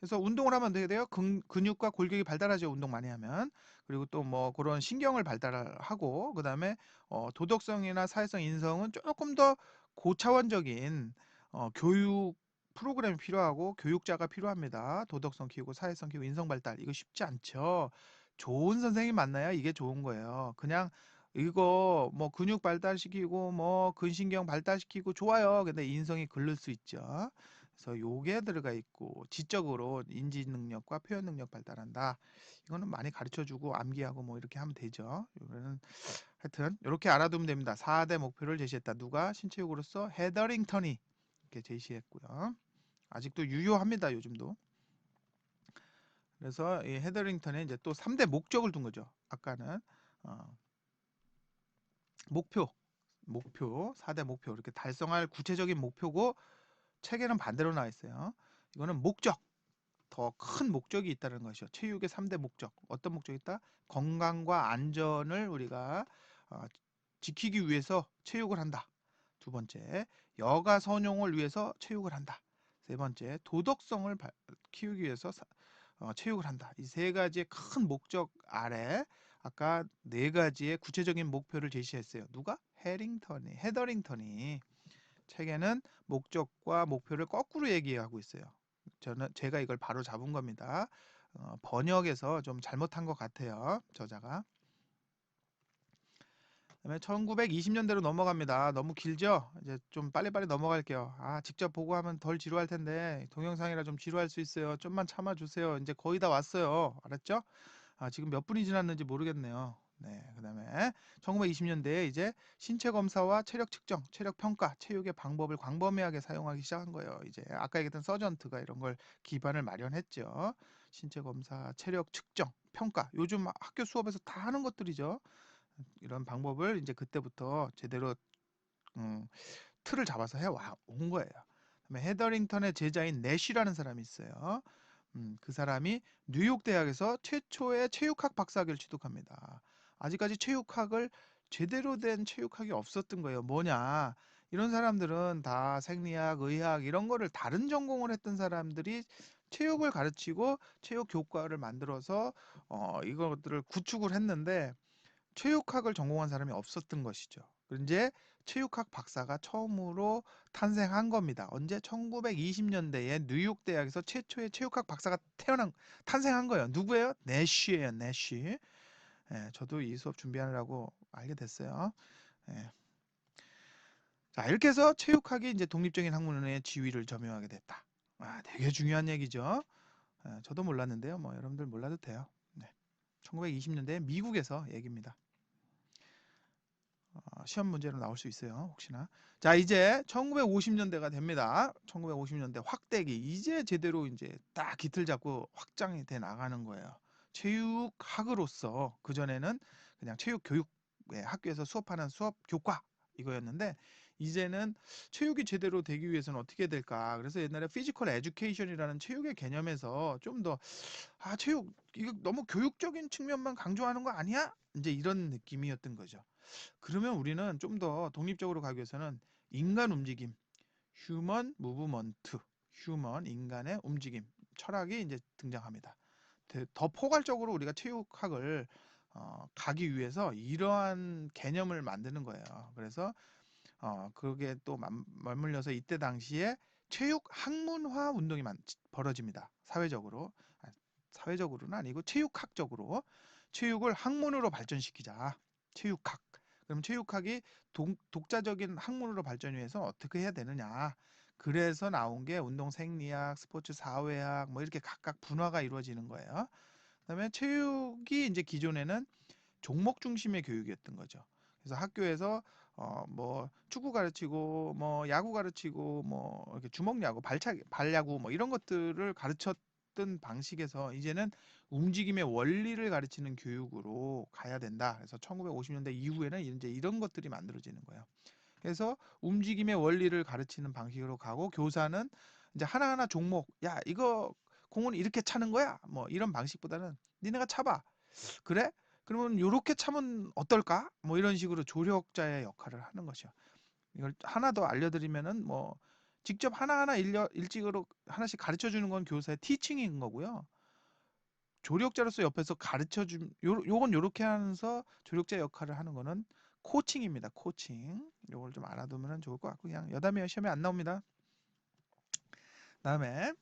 그래서 운동을 하면 어떻게 돼요? 근육과 골격이 발달하죠. 운동 많이 하면. 그리고 또 뭐 그런 신경을 발달하고 그다음에 도덕성이나 사회성, 인성은 조금 더 고차원적인 교육 프로그램이 필요하고 교육자가 필요합니다. 도덕성 키우고 사회성 키우고 인성 발달 이거 쉽지 않죠. 좋은 선생님 만나야 이게 좋은 거예요. 그냥 이거 뭐 근육 발달시키고 뭐 근신경 발달시키고 좋아요. 근데 인성이 글를 수 있죠. 그래서 요게 들어가 있고 지적으로 인지 능력과 표현 능력 발달한다. 이거는 많이 가르쳐 주고 암기하고 뭐 이렇게 하면 되죠. 이거는 하여튼 이렇게 알아두면 됩니다. 4대 목표를 제시했다. 누가? 신체육으로서 헤더링턴이 이렇게 제시했고요. 아직도 유효합니다. 요즘도. 그래서 이 헤더링턴에 이제 또 3대 목적을 둔 거죠. 아까는 목표, 4대 목표 이렇게 달성할 구체적인 목표고 책에는 반대로 나와 있어요. 이거는 목적, 더 큰 목적이 있다는 것이죠. 체육의 3대 목적. 어떤 목적이 있다? 건강과 안전을 우리가 어, 지키기 위해서 체육을 한다. 두 번째, 여가 선용을 위해서 체육을 한다. 세 번째, 도덕성을 키우기 위해서 체육을 한다. 이 세 가지의 큰 목적 아래 아까 네 가지의 구체적인 목표를 제시했어요. 누가? 헤더링턴이 책에는 목적과 목표를 거꾸로 얘기하고 있어요. 제가 이걸 바로 잡은 겁니다. 번역에서 좀 잘못한 것 같아요. 저자가. 그다음에 1920년대로 넘어갑니다. 너무 길죠? 이제 좀 빨리빨리 넘어갈게요. 직접 보고 하면 덜 지루할 텐데 동영상이라 좀 지루할 수 있어요. 좀만 참아주세요. 이제 거의 다 왔어요. 알았죠? 지금 몇 분이 지났는지 모르겠네요. 네, 그다음에 1920년대에 이제 신체 검사와 체력 측정, 체력 평가, 체육의 방법을 광범위하게 사용하기 시작한 거예요. 이제 아까 얘기했던 서전트가 이런 걸 기반을 마련했죠. 신체 검사, 체력 측정, 평가. 요즘 학교 수업에서 다 하는 것들이죠. 이런 방법을 이제 그때부터 제대로 음, 틀을 잡아서 해온 거예요. 그다음에 헤더링턴의 제자인 내쉬라는 사람이 있어요. 그 사람이 뉴욕 대학에서 최초의 체육학 박사학위를 취득합니다. 아직까지 체육학을 제대로 된 체육학이 없었던 거예요. 뭐냐? 이런 사람들은 다 생리학, 의학 이런 거를 다른 전공을 했던 사람들이 체육을 가르치고 체육 교과를 만들어서 이것들을 구축을 했는데 체육학을 전공한 사람이 없었던 것이죠. 이제 체육학 박사가 처음으로 탄생한 겁니다. 언제? 1920년대에 뉴욕 대학에서 최초의 체육학 박사가 탄생한 거예요. 누구예요? 내쉬예요. 내쉬. 예, 저도 이 수업 준비하느라고 알게 됐어요. 예. 자, 이렇게 해서 체육학이 이제 독립적인 학문의 지위를 점유하게 됐다. 되게 중요한 얘기죠. 저도 몰랐는데요. 뭐 여러분들 몰라도 돼요. 네. 1920년대 미국에서 얘기입니다. 시험 문제로 나올 수 있어요. 혹시나. 자, 이제 1950년대가 됩니다. 1950년대 확대기. 이제 제대로 이제 딱 기틀 잡고 확장이 돼 나가는 거예요. 체육학으로서 그전에는 그냥 체육 교육 학교에서 수업하는 수업 교과 이거였는데 이제는 체육이 제대로 되기 위해서는 어떻게 될까? 그래서 옛날에 피지컬 에듀케이션이라는 체육의 개념에서 좀 더 체육 이거 너무 교육적인 측면만 강조하는 거 아니야? 이제 이런 느낌이었던 거죠. 그러면 우리는 좀 더 독립적으로 가기 위해서는 인간 움직임, 휴먼 무브먼트, 인간의 움직임, 철학이 이제 등장합니다. 더 포괄적으로 우리가 체육학을 가기 위해서 이러한 개념을 만드는 거예요. 그래서 그게 또 맞물려서 이때 당시에 체육 학문화 운동이 벌어집니다. 사회적으로. 사회적으로는 아니고 체육학적으로 체육을 학문으로 발전시키자. 체육학. 그럼 체육학이 독자적인 학문으로 발전을 위해서 어떻게 해야 되느냐. 그래서 나온 게 운동 생리학, 스포츠 사회학 뭐 이렇게 각각 분화가 이루어지는 거예요. 그다음에 체육이 이제 기존에는 종목 중심의 교육이었던 거죠. 그래서 학교에서 뭐 축구 가르치고 뭐 야구 가르치고 뭐 이렇게 주먹야구, 발야구 뭐 이런 것들을 가르쳤던 방식에서 이제는 움직임의 원리를 가르치는 교육으로 가야 된다. 그래서 1950년대 이후에는 이제 이런 것들이 만들어지는 거예요. 그래서 움직임의 원리를 가르치는 방식으로 가고 교사는 이제 하나하나 종목, 야, 이거 공은 이렇게 차는 거야. 뭐 이런 방식보다는 니네가 차봐. 그래? 그러면 요렇게 차면 어떨까? 뭐 이런 식으로 조력자의 역할을 하는 것이요. 이걸 하나 더 알려드리면은 뭐 직접 하나하나 일찍으로 하나씩 가르쳐 주는 건 교사의 티칭인 거고요. 조력자로서 옆에서 가르쳐 요건 요렇게 하면서 조력자 역할을 하는 거는 코칭입니다. 코칭. 요걸 좀 알아두면 좋을 것 같고 그냥 여담이에요. 시험에 안 나옵니다. 그다음에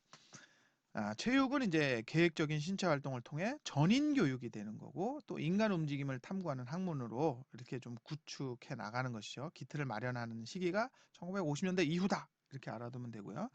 체육은 이제 계획적인 신체 활동을 통해 전인 교육이 되는 거고 또 인간 움직임을 탐구하는 학문으로 이렇게 좀 구축해 나가는 것이죠. 기틀을 마련하는 시기가 1950년대 이후다. 이렇게 알아두면 되고요.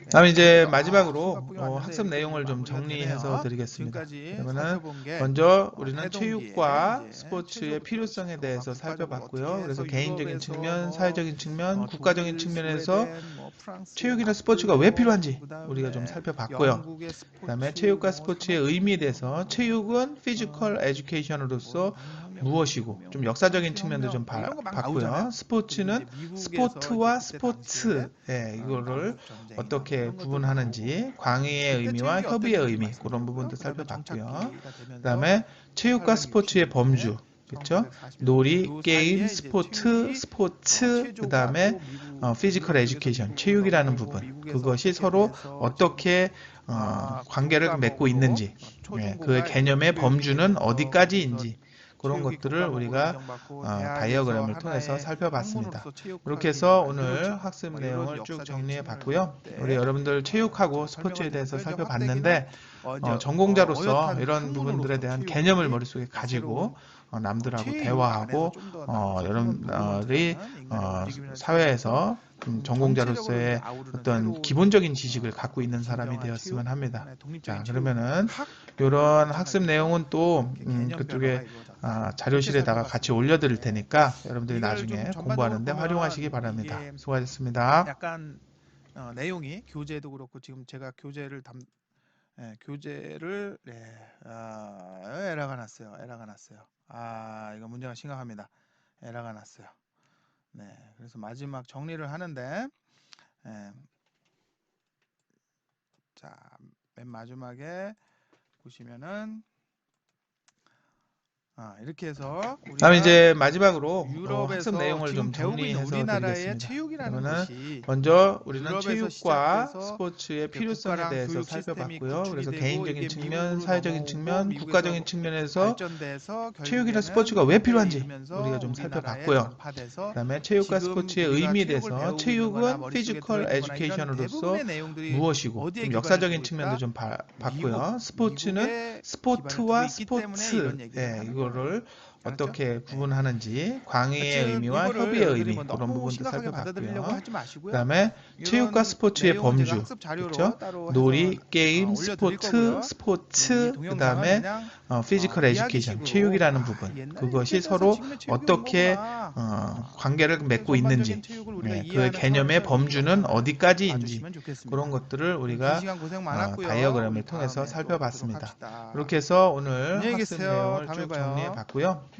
다음 이제 이렇게 마지막으로 수가 왔는데 학습 이렇게 내용을 좀 마무리가 정리해서 되네요. 드리겠습니다. 지금까지 그러면은 살펴본 게 먼저 우리는 태동기에 체육과 이제 스포츠의 최초부터 필요성에 대해서 국가적으로 어떻게 살펴봤고요. 그래서 해서 개인적인 유럽에서 측면, 사회적인 측면, 국가적인 독일, 측면에서 스웨덴, 프랑스, 체육이나 스포츠가 왜 나폴레옹, 필요한지 우리가 좀 그다음에 살펴봤고요. 영국의 그 다음에 스포츠 체육과 스포츠의 의미에 산업혁명, 대해서 체육은 피지컬 뭐 에듀케이션으로서 단일혁명, 무엇이고 독일혁명, 좀 뭐 역사적인 프랑스 측면도 좀 혁명 뭐 이런 거 막 봤고요. 나오잖아요. 그리고 스포츠는 이제 미국에서 이제 스포츠와 그때 당시에 스포츠 이거를 남북 전쟁이나 뭐 어떻게 이런 것도 나오고 구분하는지 광의의 그때 의미와 체육이 협의의 어땠는지 의미 그런 말씀드렸고요. 부분도 그다음에 살펴봤고요. 정착기가 그 되면서 다음에 체육과 스포츠의 1860년대 범주 그렇죠? 1940년대 놀이, 요 게임, 사이에 이제 스포츠, 체육이 스포츠, 그 다음에 체조하고 미국 피지컬 유럽 쪽에서 에듀케이션, 미국으로 체육이라는 넘어오고 부분 미국에서 그것이 어떻게 서로 돼서 지금 어떻게 관계를 맺고 교과목으로 있는지 그 초중고가 이제 개념의 공교육이 범주는 되면서 그래서 어디까지인지 그런 체육이 것들을 교과목으로 우리가 인정받고 대학에서 다이어그램을 통해서 하나의 살펴봤습니다. 학문으로서 체육 이렇게 과학이 이제 해서 오늘 만들어지고 학습 뭐 이런 내용을 쭉 역사적인 정리해 측면을 볼 봤고요. 우리 때 여러분들 체육하고 설명을 스포츠에 대해서 드렸고요. 이제 확대기는 살펴봤는데 이제 전공자로서 어엿한 이런 부분들에 학문으로서 대한 개념을 체육이 머릿속에 가지고 새로운 남들하고 체육 안에서 대화하고 좀 더 나눠서 좀 더 여러분들이 무브먼트라는 인간의 움직임을 살리면서 사회에서 전체적으로 이제 전공자로서의 아우르는 어떤 새로운 기본적인 지식을 갖고 있는 사람이 진정한 체육, 되었으면 합니다. 하나의 독립적인 자, 체육 그러면은 학으로 이런 학습 발전하기 위해서 내용은 또 이렇게 개념 변화가 그쪽에 이루어졌다. 이렇게 자료실에다가 같이 살펴봤습니다. 올려드릴 네. 테니까 여러분들이 이걸 좀 나중에 전반적으로 공부하는데 활용하시기 보면 바랍니다. 이게 수고하셨습니다. 약간 내용이 교재도 그렇고 지금 제가 교재를 에러가 났어요. 에러가 났어요. 이거 문제가 심각합니다. 에러가 났어요. 네, 그래서 마지막 정리를 하는데 예, 자, 맨 마지막에 보시면은 이렇게 해서 다음 우리가 이제 마지막으로 학습 유럽에서 내용을 지금 좀 배우고 있는 정리해서 우리나라의 드리겠습니다. 체육이라는 그러면은 것이 먼저 우리는 유럽에서 체육과 시작돼서 스포츠의 이렇게 필요성에 국가랑 대해서 교육 시스템이 살펴봤고요. 구축이 그래서 되고 개인적인 이게 측면, 미국으로 사회적인 넘어오고 측면, 미국에서 국가적인 측면에서 발전돼서 체육이나 결국에는 스포츠가 왜 현대에 필요한지 우리가 이르면서 좀 우리나라에 살펴봤고요. 전파돼서 그다음에 체육과 지금 스포츠의 우리가 의미에 체육을 대해서 배우고 있는 거나 체육은 머릿속에 피지컬 들어있는 거나 이런 에듀케이션으로서 대부분의 내용들이 무엇이고 어디에 좀 기반을 역사적인 두고 측면도 있다? 좀 봤고요. 스포츠는 미국에 기반을 두고 스포츠와 있기 때문에 이런 스포츠 얘기들을 하는 거예요. 이거를 알았죠? 어떻게 네. 구분하는지 광의의 여튼 의미와 이거를 협의의 여러분들이 의미 뭐 그런 너무 부분도 심각하게 받아들이려고 살펴봤고요. 하지 마시고요. 그다음에 체육과 이런 스포츠의 내용은 제가 범주 학습 자료로 그렇죠? 따로 해서 놀이, 게임, 올려드릴 스포츠, 거고요. 이 스포츠 동영상은 그다음에 그냥 피지컬 에듀케이션 이야기식으로 체육이라는 부분 옛날에 이렇게 그것이 돼서 서로 지금의 체육이 온 어떻게 거구나. 관계를 이렇게 맺고 전반적인 있는지 체육을 우리가 그 이해하는 개념의 차원에서 이 범주는 영상을 어디까지인지 봐주시면 그런 좋겠습니다. 것들을 오늘 긴 우리가 시간 고생 많았고요. 우리 다이어그램을 통해서 다음에 또 뵙도록 살펴봤습니다. 합시다. 이렇게 해서 오늘 안녕히 학습 계세요. 내용을 다음에 쭉 정리해 봐요. 봤고요.